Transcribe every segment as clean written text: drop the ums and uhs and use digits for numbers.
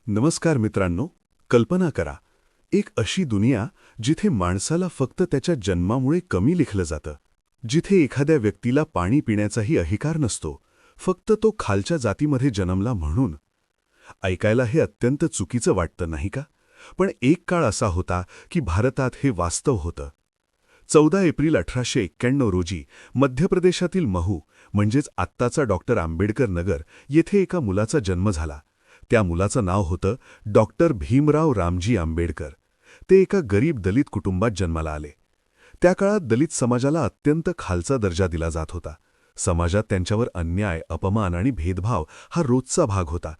नमस्कार मित्रांनो. कल्पना करा, एक अशी दुनिया जिथे माणसाला फक्त त्याच्या जन्मामुळे कमी लिखलं जातं, जिथे एखाद्या व्यक्तीला पाणी पिण्याचाही अधिकार नसतो, फक्त तो खालच्या जातीमध्ये जन्मला म्हणून. ऐकायला हे अत्यंत चुकीचं वाटतं नाही का? पण एक काळ असा होता की भारतात हे वास्तव होतं. 14 एप्रिल 1891 रोजी मध्य प्रदेशातील महू म्हणजेच आत्ताचा डॉक्टर आंबेडकर नगर येथे एका मुलाचा जन्म झाला. त्या मुलाचं नाव होतं डॉक्टर भीमराव रामजी आंबेडकर. ते एका गरीब दलित कुटुंबात जन्माला आले. त्या काळात दलित समाजाला अत्यंत खालचा दर्जा दिला जात होता. समाजात त्यांच्यावर अन्याय, अपमान आणि भेदभाव हा रोजचा भाग होता.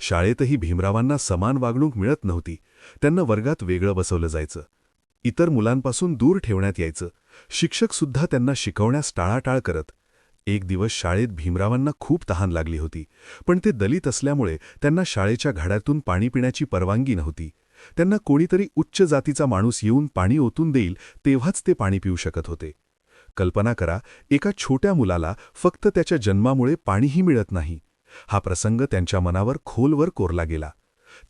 शाळेतही भीमरावांना समान वागणूक मिळत नव्हती. त्यांना वर्गात वेगळं बसवलं जायचं. इतर मुलांपासून दूर ठेवण्यात यायचं. शिक्षकसुद्धा त्यांना शिकवण्यास टाळाटाळ करत. एक दिवस शाळेत भीमरावांना खूप तहान लागली होती, पण ते दलित असल्यामुळे त्यांना शाळेच्या घड्यातून पाणी पिण्याची परवानगी नव्हती. त्यांना कोणीतरी उच्च जातीचा माणूस येऊन पाणी ओतून देईल तेव्हाच ते पाणी पिऊ शकत होते. कल्पना करा, एका छोट्या मुलाला फक्त त्याच्या जन्मामुळे पाणीही मिळत नाही. हा प्रसंग त्यांच्या मनावर खोलवर कोरला गेला.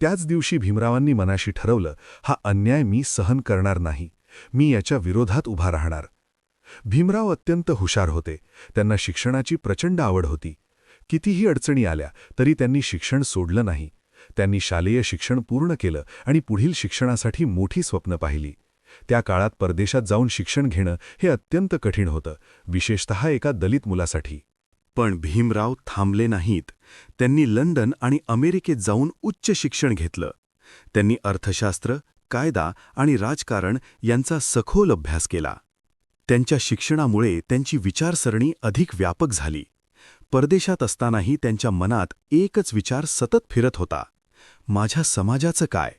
त्याच दिवशी भीमरावांनी मनाशी ठरवलं, हा अन्याय मी सहन करणार नाही. मी याच्या विरोधात उभा राहणार. भीमराव अत्यंत हुशार होते. त्यांना शिक्षणाची प्रचंड आवड होती. कितीही अडचणी आल्या तरी त्यांनी शिक्षण सोडलं नाही. त्यांनी शालेय शिक्षण पूर्ण केलं आणि पुढील शिक्षणासाठी मोठी स्वप्न पाहिली. त्या काळात परदेशात जाऊन शिक्षण घेणं हे अत्यंत कठीण होतं, विशेषतः एका दलित मुलासाठी. पण भीमराव थांबले नाहीत. त्यांनी लंडन आणि अमेरिकेत जाऊन उच्च शिक्षण घेतलं. त्यांनी अर्थशास्त्र, कायदा आणि राजकारण यांचा सखोल अभ्यास केला. त्यांच्या शिक्षणामुळे त्यांची विचारसरणी अधिक व्यापक झाली. परदेशात असतानाही त्यांच्या मनात एकच विचार सतत फिरत होता: माझ्या समाजाचं काय?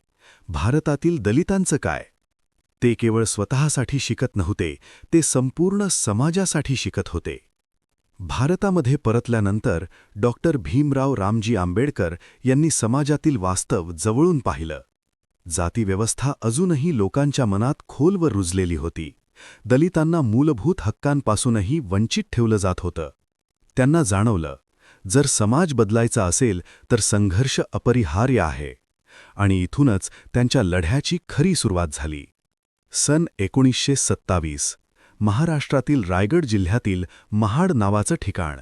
भारतातील दलितांचं काय? ते केवळ स्वतःसाठी शिकत नव्हते, ते संपूर्ण समाजासाठी शिकत होते. भारतामध्ये परतल्यानंतर डॉक्टर भीमराव रामजी आंबेडकर यांनी समाजातील वास्तव जवळून पाहिलं. जातीव्यवस्था अजूनही लोकांच्या मनात खोलवर रुजलेली होती. दलितांना मूलभूत हक्कांपासूनही वंचित ठेवलं जात होतं. त्यांना जाणवलं, जर समाज बदलायचा असेल तर संघर्ष अपरिहार्य आहे. आणि इथूनच त्यांच्या लढ्याची खरी सुरुवात झाली. सन 1927, महाराष्ट्रातील रायगड जिल्ह्यातील महाड नावाचं ठिकाण.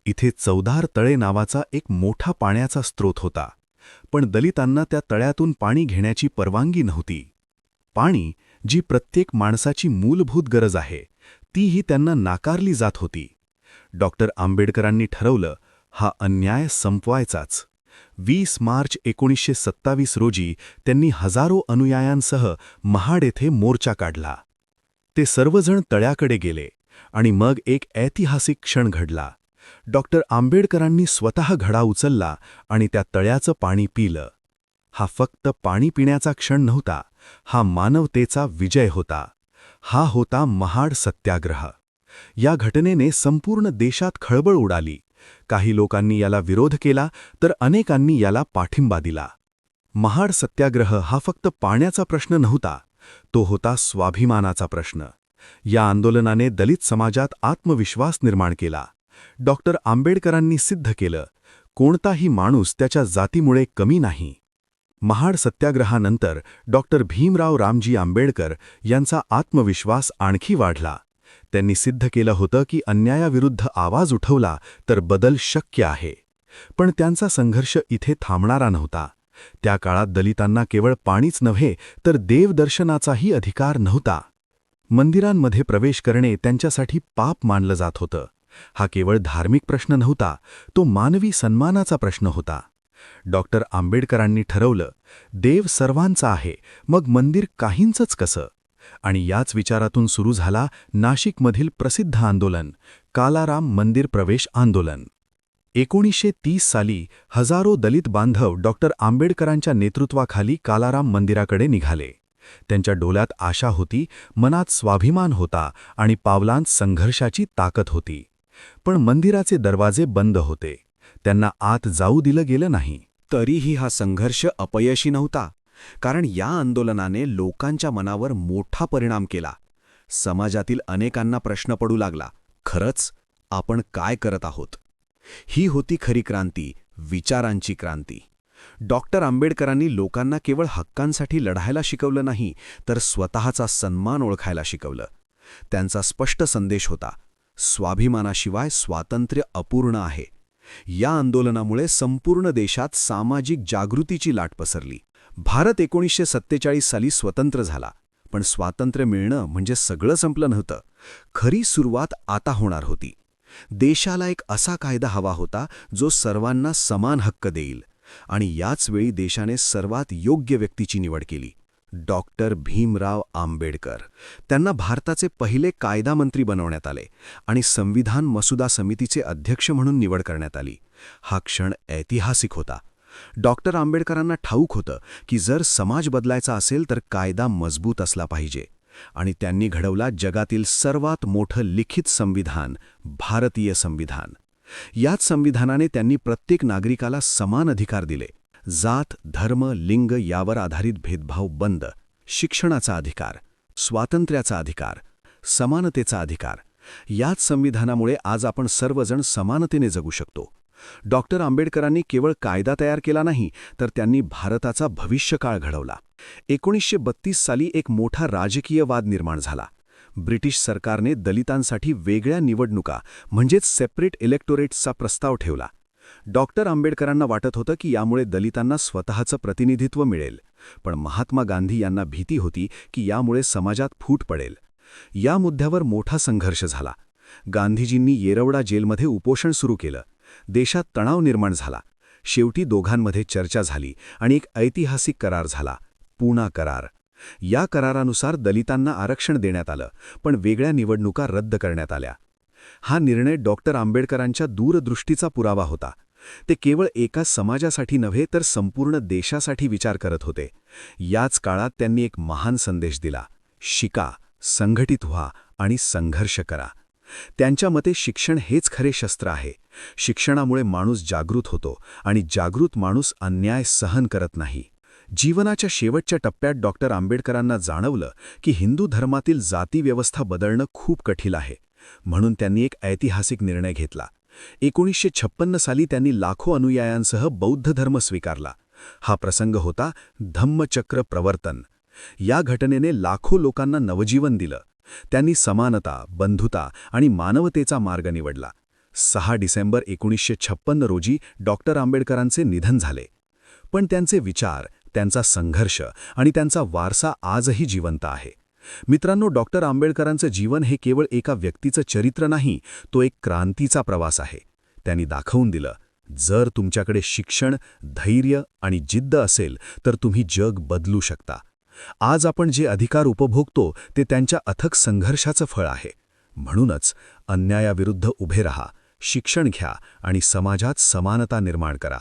इथे चौधार तळे नावाचा एक मोठा पाण्याचा स्रोत होता. पण दलितांना त्या तळ्यातून पाणी घेण्याची परवानगी नव्हती. पाणी, जी प्रत्येक माणसाची मूलभूत गरज आहे, तीही त्यांना नाकारली जात होती. डॉक्टर आंबेडकरांनी ठरवलं, हा अन्याय संपवायचाच. 20 मार्च 1927 रोजी त्यांनी हजारो अनुयायांसह महाड येथे मोर्चा काढला. ते सर्वजण तळ्याकडे गेले आणि मग एक ऐतिहासिक क्षण घडला. डॉक्टर आंबेडकरांनी स्वतः घडा उचलला आणि त्या तळ्याचं पाणी पिलं. हा फक्त पाणी पिण्याचा क्षण नव्हता, हा मानवतेचा विजय होता. हा होता महाड सत्याग्रह. या घटनेने संपूर्ण देशात खळबळ उडाली. काही लोकांनी याला विरोध केला तर अनेकांनी याला पाठिंबा दिला. महाड सत्याग्रह हा फक्त पाण्याचा प्रश्न नव्हता, तो होता स्वाभिमानाचा प्रश्न. या आंदोलनाने दलित समाजात आत्मविश्वास निर्माण केला. डॉक्टर आंबेडकरांनी सिद्ध केलं, कोणताही माणूस त्याच्या जातीमुळे कमी नाही. महाड सत्याग्रहानंतर डॉक्टर भीमराव रामजी आंबेडकर यांचा आत्मविश्वास आणखी वाढला. त्यांनी सिद्ध केलं होतं की अन्यायाविरुद्ध आवाज उठवला तर बदल शक्य आहे. पण त्यांचा संघर्ष इथे थांबणारा नव्हता. त्या काळात दलितांना केवळ पाणीच नव्हे तर देवदर्शनाचाही अधिकार नव्हता. मंदिरांमध्ये प्रवेश करणे त्यांच्यासाठी पाप मानलं जात होतं. हा केवळ धार्मिक प्रश्न नव्हता, तो मानवी सन्मानाचा प्रश्न होता. डॉक्टर आंबेडकरांनी ठरवलं, देव सर्वांचा आहे, मग मंदिर काहींचंच कसं? आणि याच विचारातून सुरू झाला नाशिकमधील प्रसिद्ध आंदोलन, कालाराम मंदिर प्रवेश आंदोलन. 1930 साली हजारो दलित बांधव डॉक्टर आंबेडकरांच्या नेतृत्वाखाली कालाराम मंदिराकडे निघाले. त्यांच्या डोळ्यात आशा होती, मनात स्वाभिमान होता आणि पावलांत संघर्षाची ताकद होती. पण मंदिराचे दरवाजे बंद होते. त्यांना आत जाऊ दिलं गेलं नाही. तरीही हा संघर्ष अपयशी नव्हता, कारण या आंदोलनाने लोकांच्या मनावर मोठा परिणाम केला. समाजातील अनेकांना प्रश्न पडू लागला, खरंच आपण काय करत आहोत? ही होती खरी क्रांती, विचारांची क्रांती. डॉक्टर आंबेडकरांनी लोकांना केवळ हक्कांसाठी लढायला शिकवलं नाही, तर स्वतःचा सन्मान ओळखायला शिकवलं. त्यांचा स्पष्ट संदेश होता, स्वाभिमानाशिवाय स्वातंत्र्य अपूर्ण आहे. या आंदोलनामुळे संपूर्ण देशात सामाजिक जागृतीची लाट पसरली. भारत 1947 साली स्वतंत्र झाला, पण स्वातंत्र्य मिळणं म्हणजे सगळं संपलं नव्हतं. खरी सुरुवात आता होणार होती. देशाला एक असा कायदा हवा होता जो सर्वांना समान हक्क देईल. आणि याच वेळी देशाने सर्वात योग्य व्यक्तीची निवड केली, डॉक्टर भीमराव आंबेडकर. त्यांना भारताचे पहिले कायदा मंत्री बनवण्यात आले आणि संविधान मसुदा समितीचे अध्यक्ष म्हणून निवड करण्यात आली. हा क्षण ऐतिहासिक होता. डॉक्टर आंबेडकरांना ठाऊक होतं की जर समाज बदलायचा असेल तर कायदा मजबूत असला पाहिजे. आणि त्यांनी घडवला जगातील सर्वात मोठं लिखित संविधान, भारतीय संविधान. याच संविधानाने त्यांनी प्रत्येक नागरिकाला समान अधिकार दिले. जात, धर्म, लिंग यावर आधारित भेदभाव बंद, शिक्षणाचा अधिकार, स्वातंत्र्याचा अधिकार, समानतेचा अधिकार. याच संविधानामुळे आज आपण सर्वजण समानतेने जगू शकतो. डॉक्टर आंबेडकरांनी केवळ कायदा तयार केला नाही, तर त्यांनी भारताचा भविष्यकाळ घडवला. 1932 साली एक मोठा राजकीय वाद निर्माण झाला. ब्रिटिश सरकारने दलितांसाठी वेगळ्या निवडणुका म्हणजेच सेपरेट इलेक्टोरेट्सचा प्रस्ताव ठेवला. डॉक्टर आंबेडकरांना वाटत होतं की यामुळे दलितांना स्वतःचं प्रतिनिधित्व मिळेल. पण महात्मा गांधी यांना भीती होती की यामुळे समाजात फूट पडेल. या मुद्द्यावर मोठा संघर्ष झाला. गांधीजींनी येरवडा जेलमध्ये उपोषण सुरू केलं. देशात तणाव निर्माण झाला. शेवटी दोघांमध्ये चर्चा झाली आणि एक ऐतिहासिक करार झाला, पूना करार. या करारानुसार दलितांना आरक्षण देण्यात आलं, पण वेगळ्या निवडणुका रद्द करण्यात आल्या. हा निर्णय डॉक्टर आंबेडकरांच्या दूरदृष्टीचा पुरावा होता. ते केवळ एका समाजासाठी नव्हे तर संपूर्ण देशासाठी विचार करत होते. याच काळात त्यांनी एक महान संदेश दिला, शिका, संघटित व्हा आणि संघर्ष करा. त्यांच्या मते शिक्षण हेच खरे शस्त्र आहे. शिक्षणामुळे माणूस जागृत होतो आणि जागृत माणूस अन्याय सहन करत नाही. जीवनाच्या शेवटच्या टप्प्यात डॉक्टर आंबेडकरांना जाणवलं की हिंदू धर्मातील जाती व्यवस्था बदलणं खूप कठीण आहे. म्हणून त्यांनी एक ऐतिहासिक निर्णय घेतला. 1956 साली त्यांनी लाखो अनुयायांसह बौद्ध धर्म स्वीकारला. हा प्रसंग होता धम्मचक्र प्रवर्तन. या घटनेने लाखो लोकांना नवजीवन दिलं. त्यांनी समानता, बंधुता आणि मानवतेचा मार्ग निवडला. 6 डिसेंबर 1956 रोजी डॉक्टर आंबेडकरांचे निधन झाले. पण त्यांचे विचार, त्यांचा संघर्ष आणि त्यांचा वारसा आजही जिवंत आहे. मित्रांनो, डॉक्टर आंबेडकरांचं जीवन हे केवळ एका व्यक्तीचं चरित्र नाही, तो एक क्रांतीचा प्रवास आहे. त्यांनी दाखवून दिलं, जर तुमच्याकडे शिक्षण, धैर्य आणि जिद्द असेल तर तुम्ही जग बदलू शकता. आज आपण जे अधिकार उपभोगतो ते त्यांच्या अथक संघर्षाचं फळ आहे. म्हणूनच अन्यायाविरुद्ध उभे रहा, शिक्षण घ्या आणि समाजात समानता निर्माण करा.